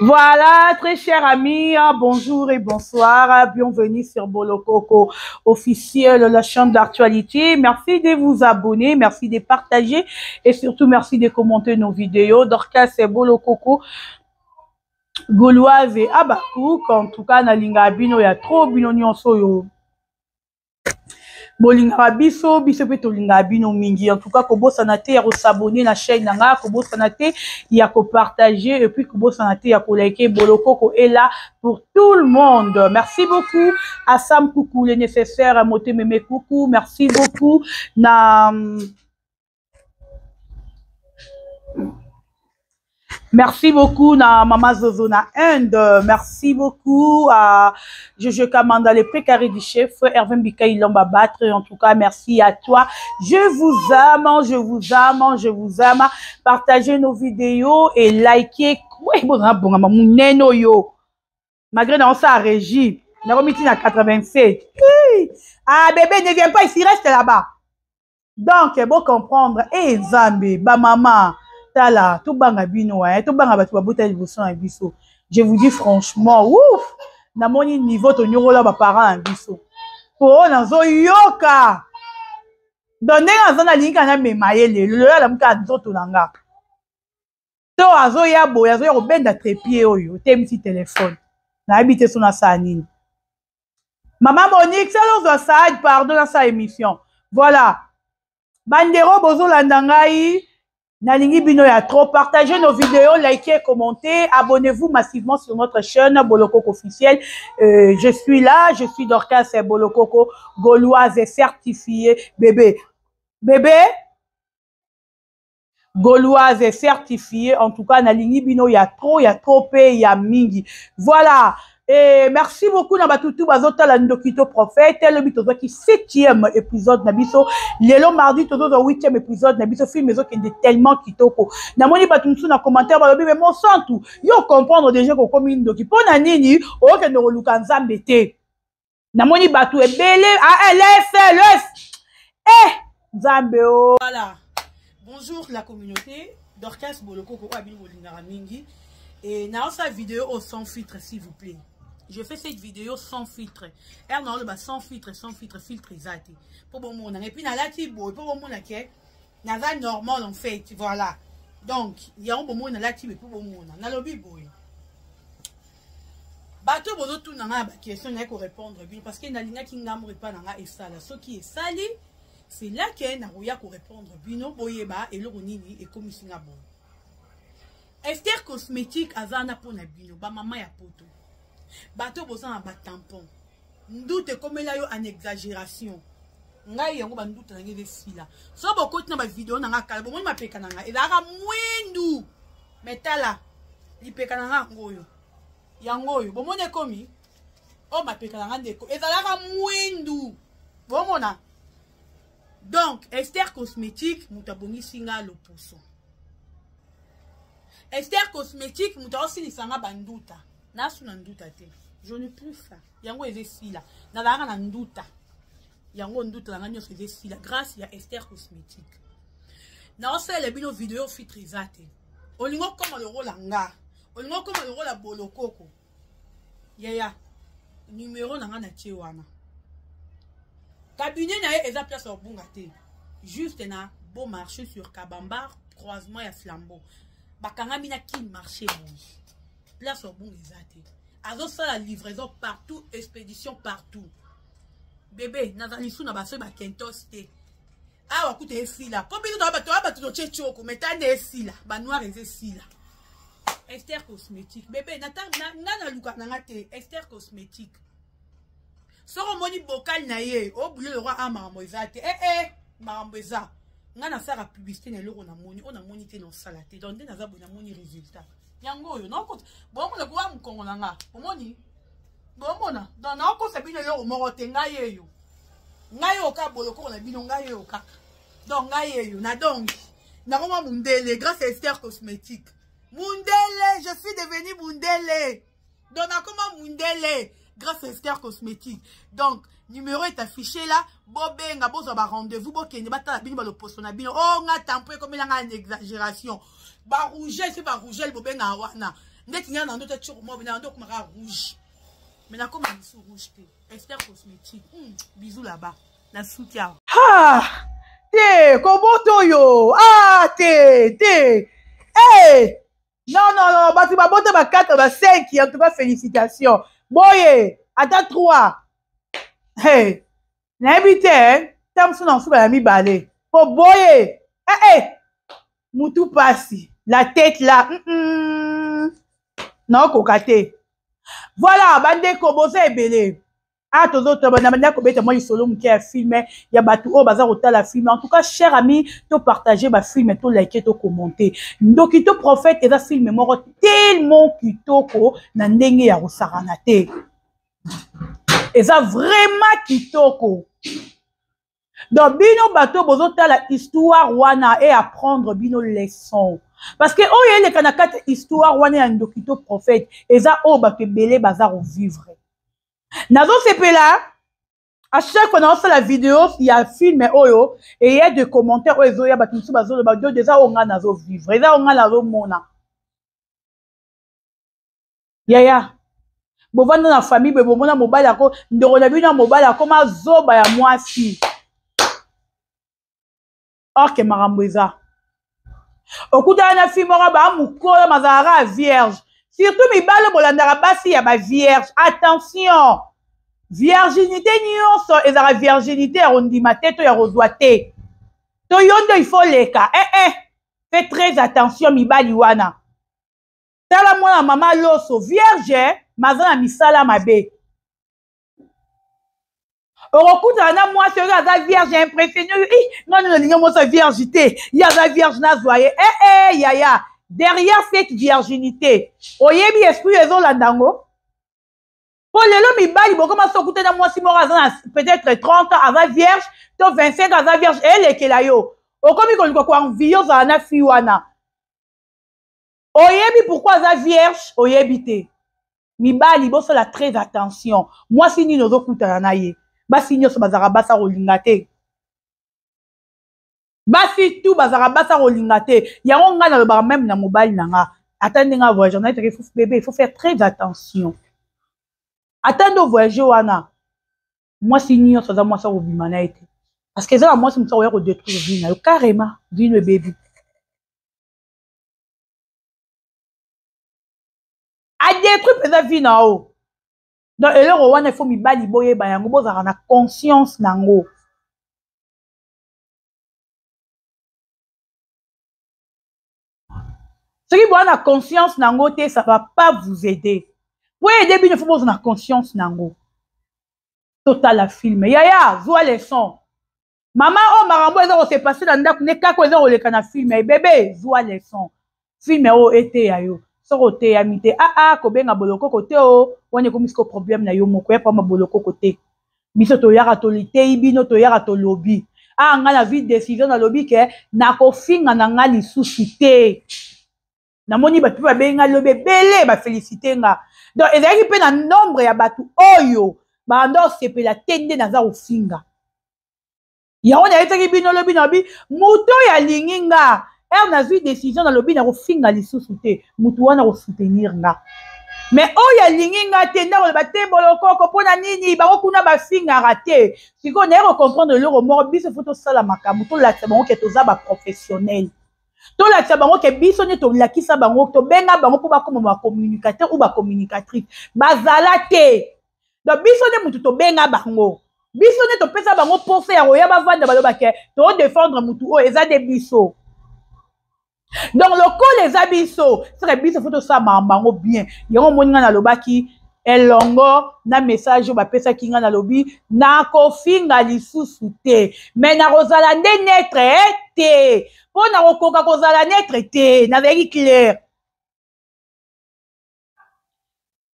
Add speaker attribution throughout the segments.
Speaker 1: Voilà, très chers amis, bonjour et bonsoir, bienvenue sur Bolokoko officiel, la chaîne d'actualité. Merci de vous abonner, merci de partager et surtout merci de commenter nos vidéos. Dorcas c'est Bolokoko, Gauloise et Abakou, en tout cas, Nalinga Bino, il y a trop Bino Nyonso. Bolinga biso pe tolinga bino mingi. En tout cas, kobo sanate ya ko s'abonner na chaîne nanga, kobo sanate ya ko partager et puis kobo sanate ya ko liker. Bolokoko est là pour tout le monde. Merci beaucoup à Sam Coucou les nécessaires à Moté Mémé Coucou. Merci beaucoup Merci beaucoup na Mama Zozo na Inde. Merci beaucoup à Jojo Kamanda, le précaré du chef, Hervé Mbika, il l'a battre. En tout cas, merci à toi. Je vous aime, je vous aime, je vous aime. Partagez nos vidéos et likez. Oui, bon, yo. Malgré dans sa régie, on a remis à 87. Ah, bébé, ne viens pas ici, reste là-bas. Donc, bon comprendre. Eh, Zambé, ba maman. Tala, tout banga bino, tout banga batu babota liboso na biso. Je vous dis franchement, ouf, na moni niveau to nyorola ba parents biso. Po na zo yoka. Donne na zona linga na memayele, le la muka nzoto nanga. To azo ya bo, azo ya ko benda trépied oyo, temisi téléphone. Na habité sona sa nini. Maman Monique, c'est l'autre side, pardon dans sa émission. Voilà. Bandero bozo landangai. Nalingi Bino ya trop. Partagez nos vidéos, likez, commentez. Abonnez-vous massivement sur notre chaîne Bolokoko officiel. Je suis là, je suis Dorcas et Bolokoko, gauloise et certifiée. Bébé, gauloise et certifiée. En tout cas, Nalingi Bino ya trop il y a mingi. Voilà. Et merci beaucoup na batutu bazota la ndokito prophète le bitozo qui 7e épisode nabiso lelo mardi tozo 8e épisode nabiso film mezo qui est tellement kitoko na moni batumsu na commentaire balobi mais mon sang tout yo comprendre déjà ko komi ndoki pona nini o ke no luka nzambe te na moni batu ebele LS nzambe o. Voilà, bonjour la communauté Dorcas Bolokoko abili bolingara mingi et na sa vidéo au sans filtre s'il vous plaît. Je fais cette vidéo sans filtre. Elle n'a pas sans filtre, filtre exact. Pour bon monde. Et puis, dans la tibo, pour bon monde, n'a pas normal en fait. Voilà. Donc, il y a un bon monde dans la tibo, pour bon monde. Dans le biboy. Bateau, bon, tout n'a pas question pour répondre. Parce qu'il y a une qui n'a pas dans la sale. Ce qui est salé, c'est là qu'il y a un pour répondre. Bino, boyeba, et le ronini, et comme il y a bon. Esther cosmétique, azana pour nabino, ba maman ya poto. Bateau bosan a bat tampon. Ndoute comme là yo en exagération. Ngai yango ba ndoute na ngebe fila. So boko tina ba vidéo na ngaka bo mo ma peka na nga. Ezaka mwindu. Metala. Li peka na nga ngoyo. Yangoyo bo mone komi. O ma peka na nga ndeko. Ezalaka mwindu. Bo mona. Donc Esther cosmétique mutabongi singa loposo. Esther cosmétique muta aussi ni sanga banduta. Nasu nanduta te. Je ne plus ça. Yango ezesi la. Na la na nduta. Yango nduta la nganyo ezesi la grâce ya Esther cosmétique. Na ose le bino vidéo fitrizate. Olingo koma le rôle nga. Olingo koma le rôle Bolokoko. Ya. Numéro na ngana tie wana. Cabinet na eza place au bunga te. Juste na beau marché sur Kabambar, croisement ya Flambeau. Bakanga mina qui marché bon. Place au bon exact. Azo ça la livraison partout, expédition partout. Bébé, nazalisu na baso ba kentos te. Ah wakute esila. Combien de temps ba to chechoko metande esila. Ba noir esila. Esther cosmétique. Bébé, na luka na ngate Esther cosmétique. Soro moni bocal na ye, o bouillon le roi amambo ezate. Mambo eza. Ngana sara publicité na loko na moni, on a moni te non salate. Donc na za bona moni résultat. Yango yo non compte bon mo le kwa mkongo nga omoni bon mona dans na ko sabino yo mo te ngaye yo ngayo ka boloko na bino ngaye yo ka donc ngaye yo na donc na koma mundele grâce à Esther cosmétique mundele je suis devenu mundele donc na koma mundele grâce à Esther cosmétique donc numéro est affiché là bobenga bozo ba rendez-vous bokende batala bino ba lo posto na bino oh nga tampo comme la nga en exagération ba rouge c'est ba rouge bobenga wana Ndeti nya na ndo ta tchoko mo na ndo komaka rouge. Mais na comme sous rouge té. Expert cosmétique. Bisous là-bas. La soutien. Ah! Té, koboto yo. Ah, té. Hey! Non, bah tu m'as monté ma 4, ma 5, en tout cas félicitations. Boye, attends 3. Hey! N'habite, hein? T'as m'sou nan sou ba mi balé. Oh boye! Hey! Moutou passi. La tête là. Non, kokate. Voilà, bande koboze ebele. Ah, tous autres, moi, il solo qui a filmé, il y a battu au bazar au la film. En tout cas, cher ami, tu partager ma film, tu liker, tu commenter. Donc, il te prophète, et ça film, moi, tellement qui toko, na ndenge ya rosaranate. Et ça vraiment qui toko. Donc, bino bateau, bozo la histoire wana et apprendre bino leçon. Parce que, oh, il y a les kanakate histoire wana ya ndokito prophète, et ça, oh, bateau belé bazar au vivre. Nazo sepela, à chaque fois dans la vidéo, il y a un film oyo et il y a des commentaires oyo ya batunsu bazo ba do déjà onga nazo vivre. Eza onga nazo mona. Yaya. Bovanda na famille be bomona mobile ako ndoko na bino mobile ako ma zoba ya mwasi. Ok marambo eza. Okuta na film ora ba mukolo mazara vierge. Surtout mibale bolandaka basi ya ba vierge. Attention. Virginité nyonso ezala virginité ya rondima te to ya rozwa te. To yondo il faut leka. Fais très attention mibali wana. Tala mwana mama loso vierge mazana misala mabe. Orokuta na mwasi oyo aza vierge impressionné. Non, linga mwasi virginité. Ya aza vierge na zoye. Yaya. Derrière cette virginité, oyebi esprit ezolandango. Pour les hommes, ils vont commencer à écouter dans moi si moi peut-être 30 ans avant vierge, donc 25 ans avant vierge, elle est là yo. Au comme ils ont quoi envieux à na fiwana. Oyebi pourquoi za vierge, oyebi te. Mibali bo la très attention. Moi si ni nozo kuta na ye. Ba si nyo so bazara basa rolingate. Ba si tout bazara basa rolingate. Ya nga na ba même na mobile na nga. Attendez nga voyage, na il faut bébé, il faut faire très attention. Attends voyager wana. Moi si nyo so za moi ça obimana été. Parce que ça moi c'est ça oya ko détruire vie na yo carrément, vie le bébé. A détruire pesa vie na o. Donc eloko wana il faut mi bali boye ba yango bozaka na conscience nango. Ce qui boit na conscience nango te ça va pas vous aider. Pour aider bien il faut poser na conscience nango. Total la film. Yaya, zoa les sons. Maman oh marambo ezo se passer dans ndako ne kako ezo oleka na film et bébé zoa les sons. Film o été ya yo. Soko te ya mité ko benga boloko côté o wone ko misko problème na yo moko ya pa boloko côté. Miso to yaka to litei bino to yaka to lobby. Nga na vie décision na lobby ke na ko finga na nga lisusu te. Na moni ba pipa benga lobe belé ba féliciter nga. Donc ezaki pe na nombre ya batu oyo ba ndo sepela tende na za ofinga. Ya on a été bino lobi na bi muto ya linginga. Na vu décision na lobi na ofinga lisusu te. Mutu wana ko soutenir nga. Mais oya linginga tenda ko ba te boloko ko pona nini ba ko kuna ba finga raté. Siko na ko comprendre le remords biso photo sala makamu to la tsa bango ke toza ba professionnel. To la tsa bango ke biso ne to la kisa bango to benga bango po ba comme ba communicateur ou ba communicatrice. Bazala te. Donc biso ne mutu to benga bango. Biso ne to pesa bango pour faire oya ba vanda baloba ke to défendre mutu o eza de biso. Donc le col les abisso, c'est biso photo ça bango bien. Yango moninga na lobaki elongo na message ba pesa kinga na lobi na ko finga lisusu te. Mais na rozala nde netre te. Po na koka kozala netre te, na veri clair.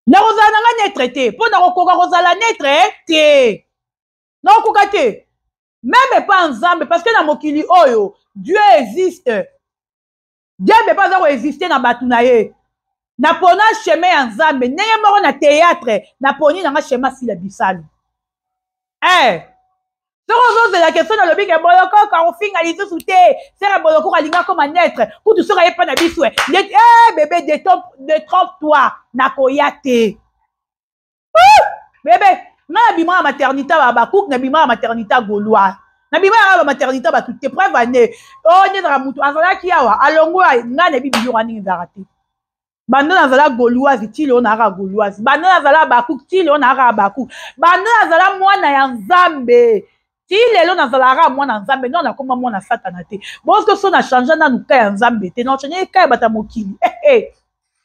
Speaker 1: Na rozala nga netre te, po na koka kozala netre te. Non koka te. Même pas ensemble parce que na mokili oyo Dieu existe. Dieu ne peut pas exister dans Batounaye. Na pona chemin ensemble, n'ayez mort na théâtre, na poni na chemin si la bisal. Ce C'est la question dans le big boloko quand on finit à l'issue sous thé. C'est la boloko à l'inga comme un être. Pour tout ça, il n'y a pas d'habitude. Eh, bébé, détrompe-toi. Nakoyate. Bébé, n'abîme la maternité à Bakouk, n'abîme la maternité à Gaulois. N'abîme la maternité à toutes tes preuves années. Oh, n'y a pas de mouton. Azala qui a, alongwa, n'a pas de biorani d'arrêter. Bandana zala Gauloise, tilo nara Gauloise. Bandana zala Bakouk, tilo nara Bakouk. Bandana zala mwana ya Nzambe. Tilo na zala mwana Nzambe. Non, na koma mwana satanate. Parce que son a changé na nuka ya Nzambe. Te non, chanye kaya bata mokili.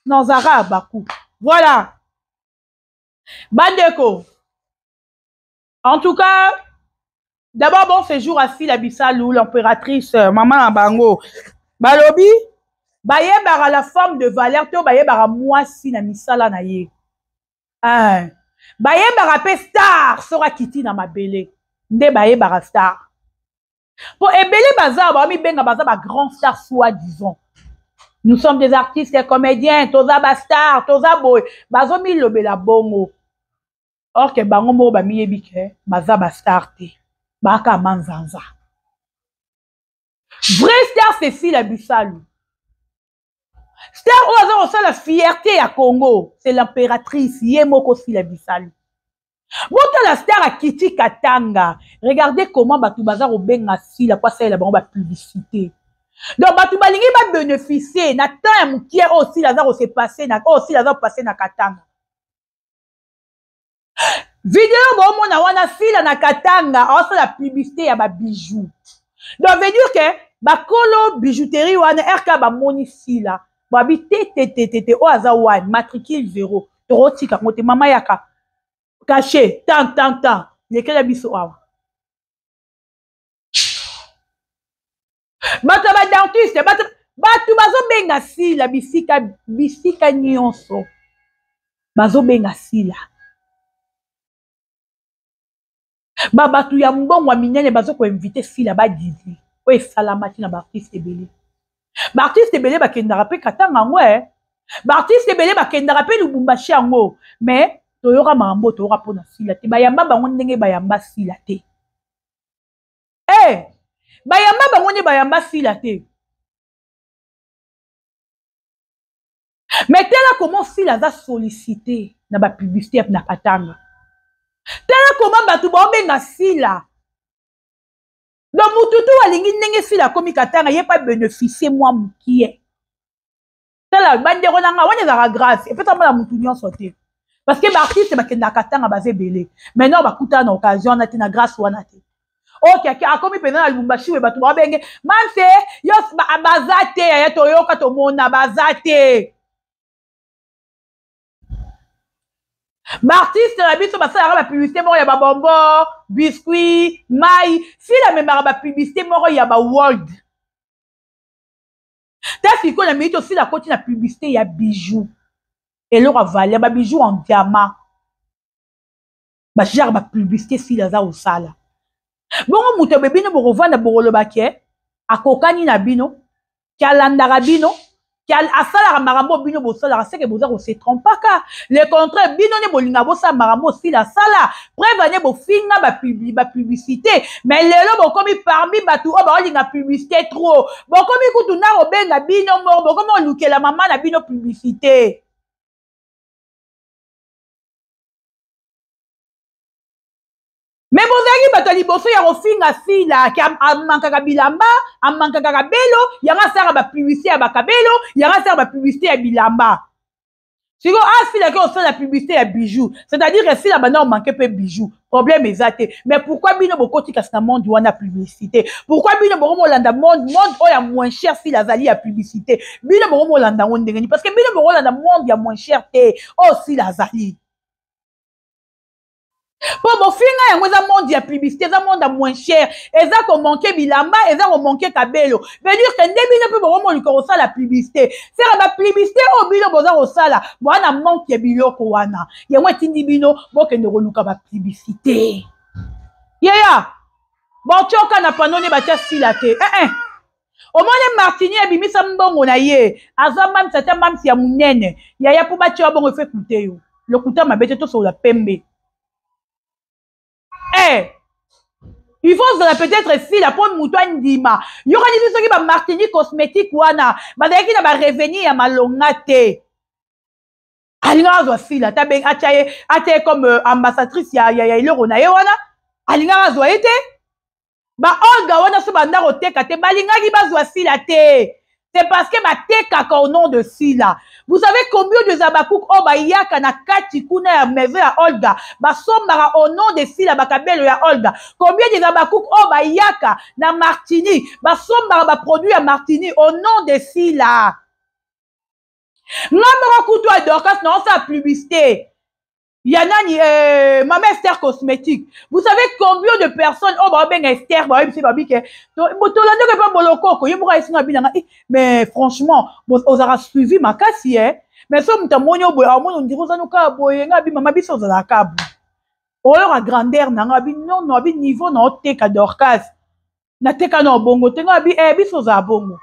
Speaker 1: Non, zara Bakouk. Voilà. Bandeko. En tout cas, d'abord, bon séjour à Sila Bissalou, l'impératrice, maman Bango. Balobi, baye bara la femme de Valère, to baye bara moi si na misala na ye. Baye bara pe star, sera kiti na mabele. Nde baye bara star. Pour ebele bazar, ba mi benga bazar ba grand star soi-disant. Nous sommes des artistes et comédiens, toza ba star, toza boy, bazo mi lobela bongo. Or que bango mo ba mi yebike, baza ba star te. Baka manzanza. Vrai star c'est Sila Bissalou. Star au hasard la fierté à Congo, c'est l'impératrice Yemoko Sila Bissalou. Monte la star à Kiti Katanga. Regardez comment Batu Bazar au Benga Sila quoi ça la ba publicité. Donc Batu Balingi va bénéficier na temps qui est aussi Lazare s'est passé na aussi Lazare passé na Katanga. Vidéo bon mon wana Sila na Katanga aussi la publicité ya ba bijoux. Donc veut dire que ba kolo bijouterie wana RK ba moni Sila. Babi tététété au hasard one matricule 0. Torotika mote mama yaka caché tant lesquels biso awa. Bata ba dentiste batu bazo benga Sila bisika nyonso. Bazo benga Sila. Batu ya mbongo wa minene bazo ko inviter Sila ba dizi. O salamati na ba artiste ebele. Ba artiste ebele ba kenda rapé Katanga ngwe. Ba artiste ebele ba kenda rapé Lubumbashi ngo. Mais toyoka mambo toyoka pona Sila te. Bayamba bango ndenge bayamba Sila te. Bayamba bango ndenge bayamba Sila te. Mais tela comment Sila za sollicité na ba publicité na Katanga. Tela comment batu ba benga Sila. Donc mututu walingi ndenge Sila komi Katanga ye pas bénéficier moi mukie. Tela bandero nanga wana za grâce et peut-être la mutu nyonso te. Parce que ba artiste ba kenda Katanga bazé belé. Maintenant ba kuta na occasion na te na grâce wana te. OK, akomi pena na Lubumbashi we batu ba benge. Manse yo bazate ya toyoka to mona bazate. Artiste la biso basala ba publicité moko ya ba bonbon, biscuit, mai, si la même ba publicité moko ya ba world. Ta fiko na mito si la koti na publicité ya bijoux. Et leur valeur ba bijoux en diamant. Ba genre ba publicité si la za au sala. Bongo muto bebino bo revanda bo lobake, akokani na bino, kalanda rabino. Asala marambo bino bo sala c'est que boza ko se trompe pas le contraire bino ne bolinga bo sa marambo si la sala prévenez bo finga ba publicité mais lelo bo komi parmi batu o ba linga publicité trop bo komi kutu na obenga bino mo bo komi lukela mama na bino publicité. Mais bozaki bato liboso ya kofinga Sila ki amankaka bilamba amankaka belo yanga sara ba publicité ya bakabelo yanga sara ba publicité ya bilamba. Siko Sila ki osala la publicité ya bijoux, c'est-à-dire que Sila bana manque peu bijoux, problème ezate. Mais pourquoi bino bokoti kasna monde wana publicité? Pourquoi bino bokomo landa monde oya moins cher si la zali ya publicité? Bino bokomo landa ndengeni parce que bino bokomo landa monde ya moins cher te oh si la zali. Pour bon finga yango za monde ya publicité za monde moins cher eza ko manquer bilamba eza ko manquer kabelo veut dire que ndebino pe bomo liko ça la publicité c'est la publicité au bino boza ko sala bwana manque ya biloko wana yango tindi bino bokende ko luka ba publicité yeah bon choka na panone ba tia Sila te au moins Martini abimisa mbongo na ye aza mam tata mam si ya munene ya po ba tia bongo fait coûter yo le coûter mabete to sur la pembe. Il faut peut-être si la pomme moutoine dima. Il y aura des gens qui va Martinique cosmétique wana. Badaki na ba revenir ya malongate. Alinga zo si la tabe ataye comme ambassadrice ya ilero na ye wana. Alinga zo ete. Ba Olga wana so banda roteka te balinga ki bazwa si la te. C'est parce que ba teka au nom de Sila. Vous savez combien de Zabakouk o ba yaka na kati kuna ya maison ya Olga ba sombara au nom de Sila ba kabelo ya Olga. Combien de Zabakouk o ba yaka na Martinique ba sombara ba produit ya Martinique au nom de Sila. Ngamba kutu a Dorcas non sa publicité. Yanani Maman Esther cosmétique. Vous savez combien de personnes oh bah ben Esther bah c'est pas bien que pas boloko mais franchement vous aurez suivi ma casse hein mais ça mutamonyo boy on dirait ça nous ka boy ngabi mama biso za kabu oyo a grandeur na ngabi non no abi niveau na oteka Dorcas na teka na bongo te ngabi biso za bongo.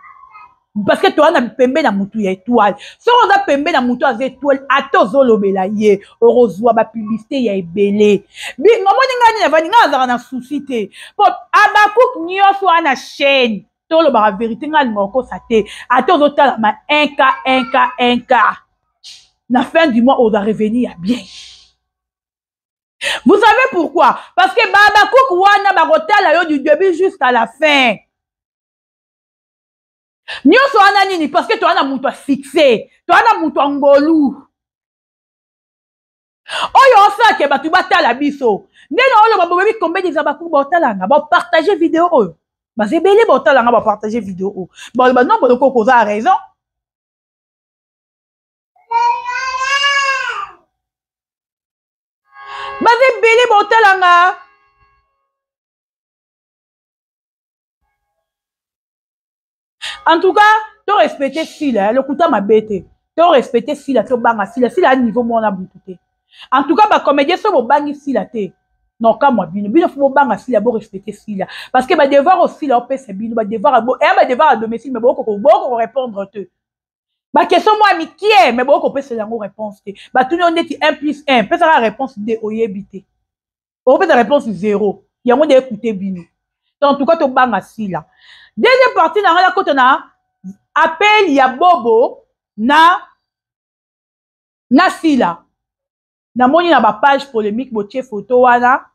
Speaker 1: Parce que toi, on a pembe na mutu ya étoile. Si on a pembe na mutu ya étoile, ato zolo bela ye. Orozwa ba publicité ya ebele. Bi, ngomoni ngani na vani nga azara na souci te. Pop, Abakouk nyoso ana chaîne. Tolo ba vérité nga ngoko sa te. Ato zo tala ma 1K. Na fin du mois, on va revenir bien. Vous savez pourquoi? Parce que Abakouk wana ba rotala yo du début jusqu'à la fin. Nyoso wana nini parce que toi na mutu fixé, toi na mutu ngolu. Oyo osake batu batala biso. Ndeno olo babobi combien des Zabakouk batala nga ba partager vidéo oyo. Ba zebele batala nga ba partager vidéo oyo. Ba non ba ko koza a raison. Ba zebele batala nga. En tout cas, tu respectes Sila, le couteau m'a bêté. Tu respectes Sila, tu banga Sila, Sila à niveau mon abouté. En tout cas, bah comédien so bangi Sila té. Non, comme moi bino faut banga Sila pour respecter Sila parce que bah devoir aussi là on peut c'est bino bah devoir bah devoir à domicile mais beaucoup répondre te. Bah question moi mi qui est mais beaucoup peut c'est la réponse té. Bah tout le monde dit 1 plus 1, peut la réponse de oyebité. On peut la réponse 0. Il y a moins d'écouter bino. En tout cas, tu banga Sila. Deuxième partie, dans la côte, na appel ya Bobo na Sila. Na moni na ba page polémique botie photo wana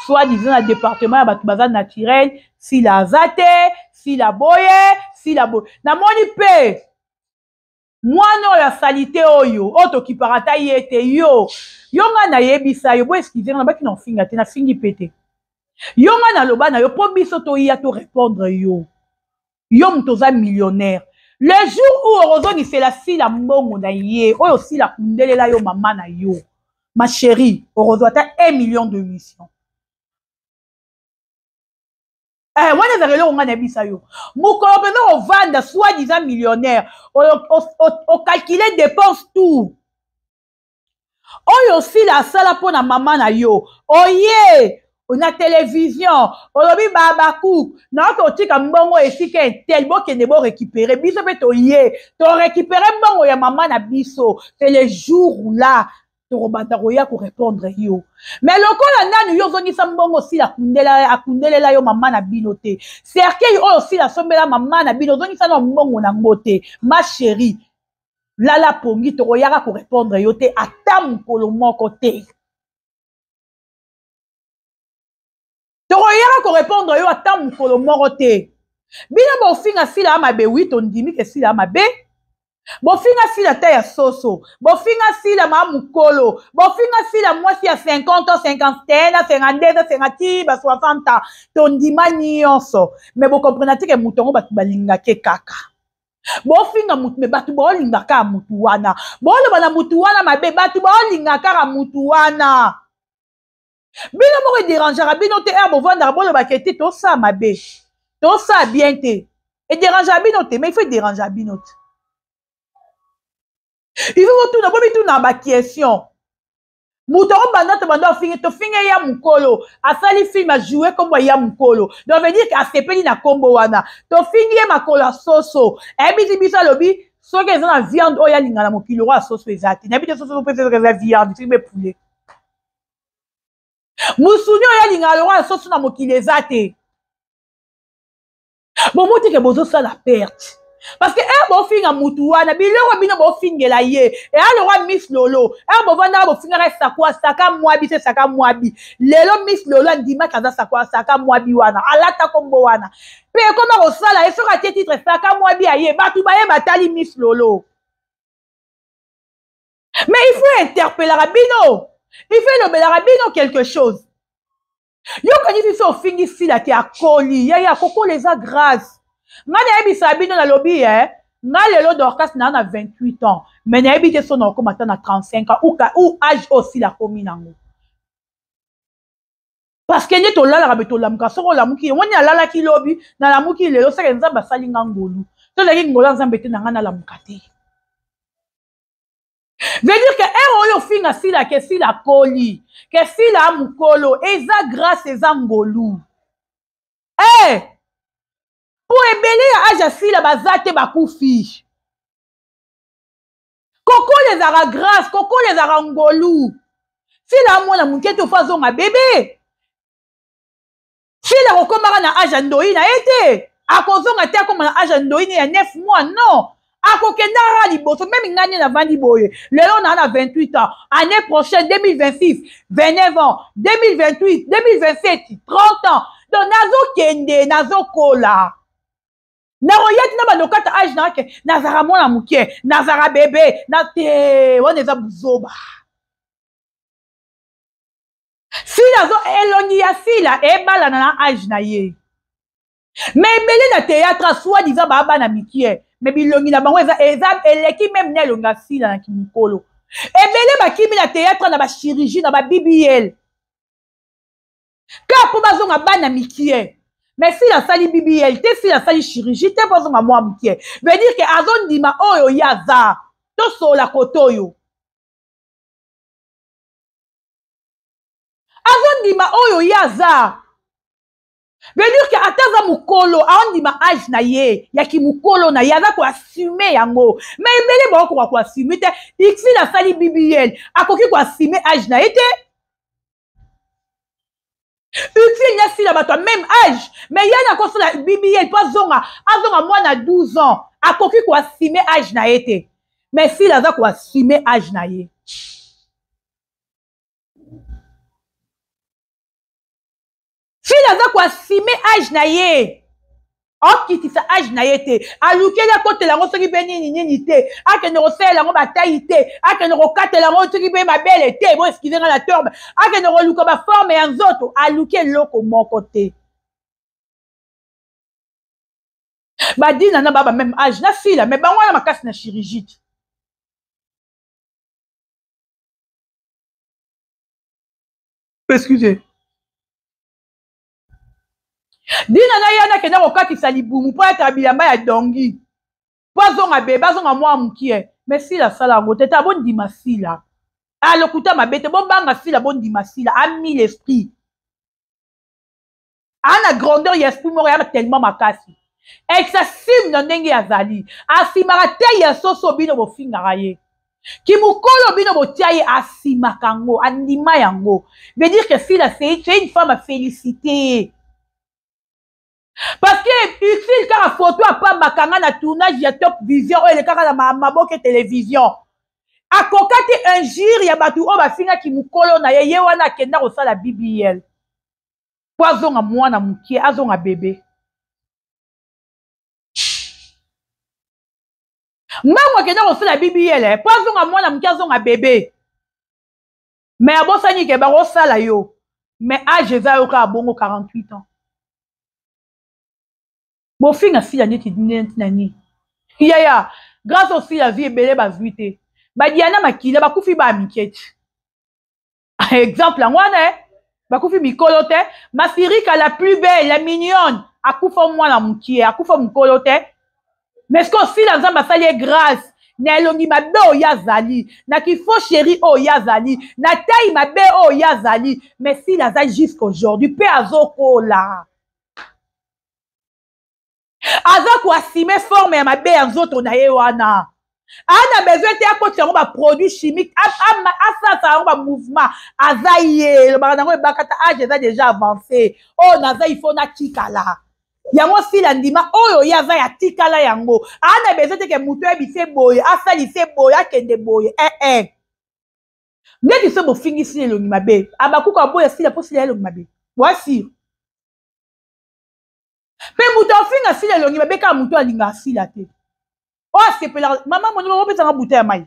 Speaker 1: soit disant na département ya batu baza naturel Sila azate, Sila boye, Sila boye. Na moni pe mwana ya salité oyo oto ki parata yete yo nga na yebisa yo bo excusez na baki na finga te na fingi pété. Yo nga na loba na yo po biso to ya to répondre yo. Yo mtoza millionnaire. Le jour où Orozoni fait la Sila mbongo na ye, oyo Sila kundelela yo mama na yo. Ma chérie, Orozoni ta 1 million de missions. Wana zerele onga na bisa yo. Mukolo pena o vanda soi-disant millionnaire. O calculer dépense tout. Oyo Sila sala po na mama na yo. Oye. On a télévision, on a mis Babakouk, na to tika mbongo esike tel bo ke ne bo récupérer biso pe to yé, to récupérer mbongo ya maman na biso, c'est le jour où là to robata roya ko répondre yo. Mais lokola nanu yo zongi sa mbongo si la kundelela yo maman na binote. Cercueil o si la sombela maman na bino zongi sa no mbongo na ngote. Ma chérie, lala pongi to roya ko répondre yo te ata mukolo moko te. Toroyera ko répondre yo ata mukolo moko te. Bina bo finga Sila amabe oui ton dimi ke Sila amabe. Bo finga Sila ta ya soso. Bo finga Sila ma mukolo. Bo finga Sila mwasi ya 50 ans, 51, 52, 50, 60 ton dima nyonso. Mais bo comprenez que mutongo batu balinga ke kaka. Bo finga mutu me batu bo linga ka mutu wana. Bo le bana mutu wana mabe batu bo linga ka mutu wana. Bino moko dérangera bino te herbe vendre bolo baketi to ça mabe to ça bien te et déranger bino te mais il faut déranger bino te il faut tout na bobi tout na ba question muto banda to banda fingi to fingi ya mukolo asali film a jouer comme ya mukolo donc veut dire que asepeli na kombo wana to fingi makolo soso e bizi bisa lobi so que na viande oya linga na mokilo wa soso ezati na bito soso peut faire viande tu me poulet. musuni oyo alinga alonga soso na mokili eza te bomoti ke bozosala perte parce que bofinga mutu wana biloko bino bofingela ye e alonga Miss Lolo bovandaka bofingaka saka mwabi te saka mwabi lelo Miss Lolo andimaki aza saka mwabi wana alata kombo wana mpe ekoma kosala ye soki atie titre saka mwabi aye bato baye batali Miss Lolo mais il faut interpellera bino il faut lobelaka bino quelque chose yokani biso ofingi sila te akoli yaya kokola eza grâce nga nayebisa bino nalobi nga lelo Dorcas na 28 ans mais nayebi te so na okoma ata na 35 ans ou âge aussi la komi nango parce que nde tolalaka be tolamuka soko olamuki woni alalaki lobi nalamuki lelo seke nzambe asali nga ngolu tozalaki ngolu nzambe te na nga nalamuka te veut dire que oyo finga sila ke sila koli ke sila mukolo eza grâce eza ngolu pour ebele ya age asila baza te bakufi kokola ezaka grâce kokola ezaka ngolu sila mwana moke te ofa azonga bebe sila kokomaka na age andoi na ye te akozonga te akoma na age andoi ya 9 mois non akokendaka liboso meme ngani navandi boye lelo na 28 ans année prochaine 2026 29 ans 2028 2027 30 ans donc nazokende nazokola nakoyaki na bandokata age nake nazaka mwana moke nazaka bebe na te wana eza buzoba sila zo elongi ya sila ebalana na age na ye mais ebele na théâtre soit disant bana mikie mais bilongi na bango eza eleki même na elonga sila na kimikolo ebele bakimi na théâtre na bachirurgie na baBBL ka po bazonga bana mikie mais si la sali BBL te si la sali chirurgie te bazonga mwa mikie veut dire que azondima oyo yaza to sola kotoyo azondima oyo yaza veut dire que ataza mukolo aondima age na ye ya kimukolo na ye aza koassume yango mais ebele bakokoka koassume te ixi na sali BBL akoki koassume age na ye te utile nyasi na bato même âge mais yana kosala BBL po azonga mwana 12 ans akoki koassume age na ye te mais si aza koassume age na ye fille aza koassume age na ye okitisa age na ye te alukeli akotela yango soki mpe nini te akende kosalela yango batayi te akende kokatela yango soki mpe mabele te bo eskize nga na torbe akende koluka baforme ya nzoto aluki eloko moko te badina na baba même age na fila mais bango wana makasi na chirurgie te excusez dina na yana kenda kokatisa libumu mpo ata bilamba ya dongi mpo azonga bebe azonga mwa mokie mais sila asala yango te ta bondima sila alokuta mabe te bombanga sila bondima sila ami l'esprit ana grandeur ya esprit moko ya tellement makasi exasime na ndenge azali asimaka te ya soso bino bofingaka ye kimukolo bino botia ye asimaka yango andima yango veut dire que sila c'est une femme à féliciter. Parce que utile kaka photo apambaka nga na tournage ya Top Vision oyo elekaka na maboke télévision akokati injure ya bato oyo bafingaki mukolo na ye wana akenda kosala BBL po azonga mwana mokie azonga bebe mbango akenda kosala BBL po azonga mwana mokie azonga bebe mais abosani ke bakosala yo mais age eza yo kaka bongo 48 ans bofinga sila neti nani yaya grâce aussi la vie ebele bazwi te badiana makila bakufi ba miketi exemple yango wana bakufi mikolo te masirika la plus belle la mignonne akufa mwana mokie akufa mokolo te mais ce que osila nzambe asali ye grâce na elongi mabe oyo azali na kifo chéri oyo azali na taille mabe oyo azali mais sila aza jusqu'aujourd'hui mpe azokola aza koasime forme ya mabe ya nzoto na ye wana a besoin de faire un produit chimique, un mouvement, azaïe, le baranango et bakata âge est déjà avancé. Oh, naza, il faut na tikala. Yango si la ndima, oh, yaza ya tikala yango. A besoin de que moutou ebise boye, asa lise boye, akende boye, mais tu sais, mon fini si le nimabe. Abakou ka boye si la possible le nimabe. Voici. Mais moutou finga si le nimabe ka moutou alinga si la te. Oh, c'est pas la maman, mon numéro peut en bouteille à maille.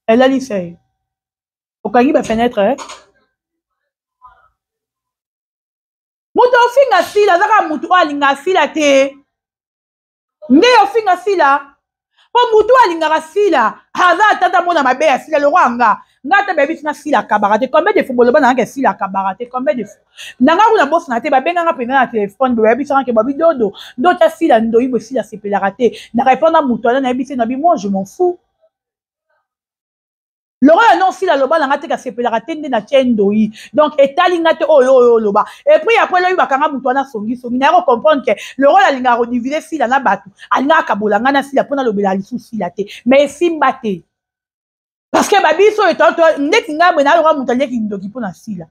Speaker 1: Elle a lycée. Au cas où il fenêtre, hein. Moutou finga si la zaka moutou alinga si la te. Nde yo finga si la. Po moutou alinga si la. Haza tata mona mabe ya si la le roi nga. Nga te bébé fina si la kabarate. Combien de football ba na si la kabarate? Combien de fois? Nanga una boss na te ba benga nga pena na téléphone bébé sera ke babi dodo. Dota si la ndoyi bo si la c'est la raté. Na répondre à moutou na bisi na bi moi je m'en fous. Le roi non si la loba na ngate ka sepelaka tende na tiendoi donc etali ngate oyo loba et puis après là il va kanga mutu na songi na ko comprendre que le roi la linga rediviser si la na batu alinga kabolanga na si la pona lobela lisu si la te mais simba te parce que babiso etonto ndeki ngamwe na roi mutu ndeki ndoki pona si la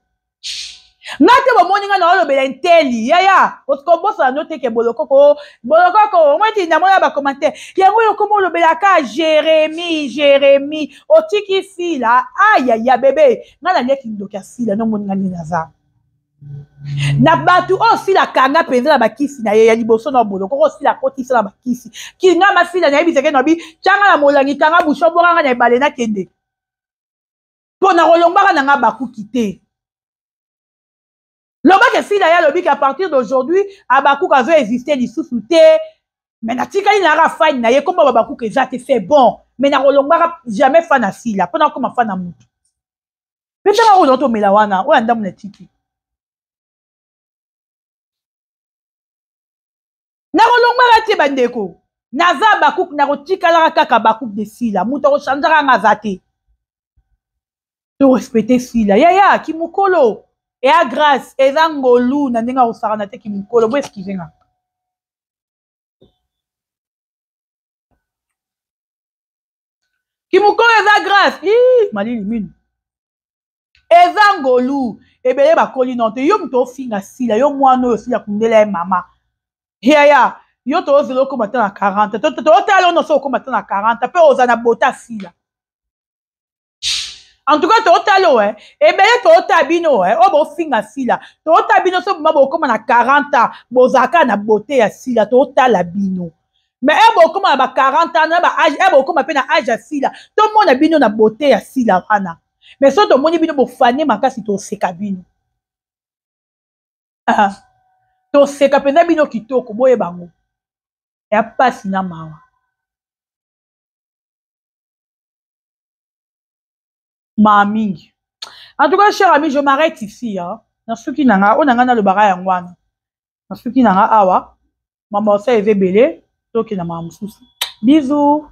Speaker 1: ngate bo moninga na lobela inteli ya parce que boss na note ke bolokoko moi ti na moya ba commentaire yango yo komo lobela ka Jérémie otiki si la aya bébé nga na ndeki ndoki si la no moninga ni naza na batu o si la kanga penza na bakisi na ye ya liboso na bolokoko si la koti si la bakisi ki nga masila na yebiseke no bi changa na molangi kanga busho bonga na ebale na kende pona rolongaka na nga bakuki te. Loba que si la ya lobi qu'à partir d'aujourd'hui, Abakouk a existé les sous-soutés. Mais na tika il n'aura pas na ye comme Abakouk que ça te fait bon. Mais na rolongba jamais fan à si la. Pendant comme fan à moutou. Peut-être on auto melawana ou andam na tiki. Na rolongba te bandeko. Naza Abakouk na rotika la kaka Abakouk de si la. Moutou ro chanjara ngazate. Tu respecter si la. Ya ki mukolo. Et à grâce, et à ngolou, na ndenga osaranate ki mukolo, bo eskivenga. Ki mukolo et à grâce, mali limine. Et à ngolou, et bele bakoli non te, yo mto finga sila, yo mwano yo sila kundela mama. Ya, yo to zelo komata na 40, to talo no so komata na 40, pe ozana bota sila. En tout cas, totalo, et bien, totabino, bon finga sila, totabino, so mabo comme na 40 ans, bozaka na beauté ya sila, totalabino. Mais bon comme na 40 ans, na ba âge, bon comme pe na âge ya sila, tout le monde a bino na beauté ya sila wana. Mais so to moni bino bo fane makasi to seka bino. To seka pena bino kitoko boye bango. Ya pasi na mawa. Mingi. En tout cas, chers amis, je m'arrête ici. Nasuki nanga, on nanga na le bara yangwana. Nasuki nanga awa. Maman sa eve belé. Toki na maman souci. Bisous.